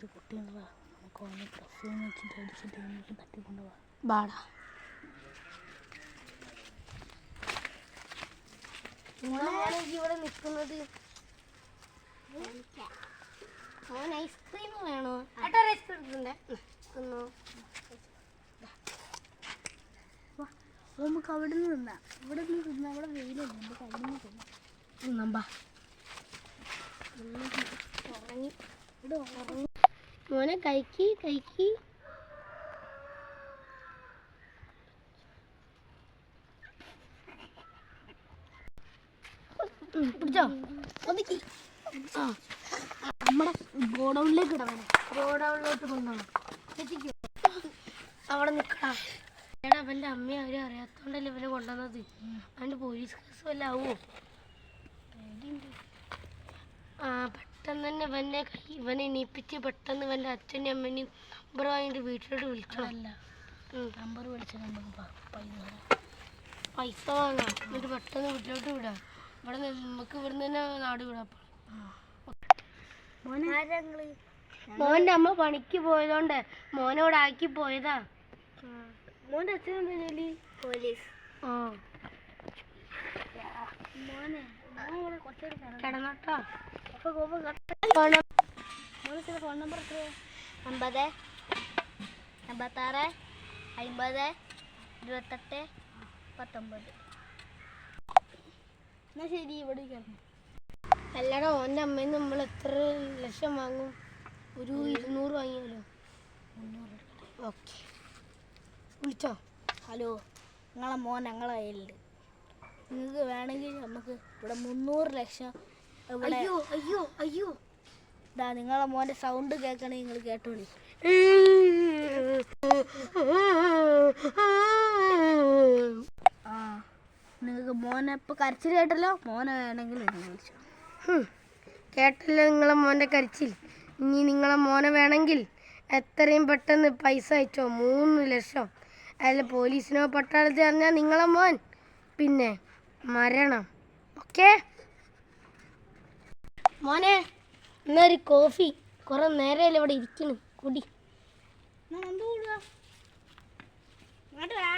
ഒരു കുട്ടിയുള്ളതാ, നമുക്ക് അവനെ പ്രസവം വെച്ചിട്ട് അടിച്ചിട്ട് നമുക്ക് തട്ടിക്കൊണ്ടുപോവാ. ബാടാ ഇവിടെ നിൽക്കുന്നത്. മോൻ ഐസ്ക്രീം വേണോ? ഐസ്ക്രീം നമുക്ക് അവിടെ നിന്ന് തിന്നാം. ഇവിടെ നിന്ന് തിന്നാം, അവിടെ വെയിലല്ലേ, നമുക്ക് അവിടെ നിന്ന് തിന്നാം. ഉറങ്ങി ഇവിടെ ഉറങ്ങി. മോനെ കഴിക്കി കഴിക്കി. പിടിച്ചോ ഒതുക്കി. ആ നമ്മുടെ ഗോഡൗണിലേക്ക് ഇടണം. ഗോഡൗണിലോട്ട് കൊണ്ടുപോകണം. എത്തിക്കോ അവിടെ നിൽക്കണം. എടാ അവൻ്റെ അമ്മയെ അവരെ അറിയാത്തോണ്ടല്ലേ ഇവനെ കൊണ്ടുവന്നത്. അവൻ്റെ പോലീസ് കേസ് വല്ല ആവുമോ? ആ പെട്ടെന്ന് തന്നെ ഇവനെ എണീപ്പിച്ച് പെട്ടെന്ന് ഇവൻ്റെ അച്ഛനും അമ്മേനെയും നമ്പർ വാങ്ങിയിട്ട് വീട്ടിലോട്ട് വിളിച്ചോ. നമ്പർ വിളിച്ച പൈസ വാങ്ങാം, എന്നിട്ട് പെട്ടെന്ന് വീട്ടിലോട്ട് വിടാം. ഇവിടെ നമുക്ക് ഇവിടുന്ന് തന്നെ നാട് വിടാം. മോൻ്റെ അമ്മ പണിക്ക് പോയതുകൊണ്ട് മോനോട് ആക്കി പോയതാ. മോൻ്റെ അച്ഛൻ എന്താ ജോലി? പോലീസ്. ആ കിടന്നോട്ടോ. ഫോൺ നമ്പർ എത്രയാ? 50 56 50 28 19. എന്നാ ശരി, ഇവിടെ കിടന്നു. അല്ലടാ ഓൻ്റെ അമ്മയിൽ നിന്ന് നമ്മൾ എത്ര ലക്ഷം വാങ്ങും? ഒരു 200 വാങ്ങിയാലോ? 300. ഓക്കെ വിളിച്ചോ. ഹലോ, നിങ്ങളെ മോൻ ഞങ്ങളെ കയ്യിലുണ്ട്. നിങ്ങൾക്ക് വേണമെങ്കിൽ നമുക്ക് ഇവിടെ 300 ലക്ഷം. അയ്യോ അയ്യോ അയ്യോ, ഇതാ നിങ്ങളെ മോൻ്റെ സൗണ്ട് കേൾക്കണമെങ്കിൽ നിങ്ങൾ കേട്ടോളി. ആ നിങ്ങൾക്ക് മോനെ ഇപ്പോൾ കരച്ചിൽ കേട്ടല്ലോ. മോനെ വേണമെങ്കിൽ വിളിച്ചു. കേട്ടല്ലോ നിങ്ങളെ മോൻ്റെ കരച്ചിൽ. ഇനി നിങ്ങളെ മോനെ വേണമെങ്കിൽ എത്രയും പെട്ടെന്ന് പൈസ അയച്ചോ. 3 ലക്ഷം. അതിൽ പോലീസിനോ പട്ടാളത്തിൽ അറിഞ്ഞാൽ നിങ്ങളെ മോൻ പിന്നെ മരണം. ഓക്കെ മോനെ, എന്നൊരു കോഫി. കുറെ നേരമല്ലേ ഇവിടെ ഇരിക്കുന്നു, കുടി. ഇങ്ങോട്ട് വാ.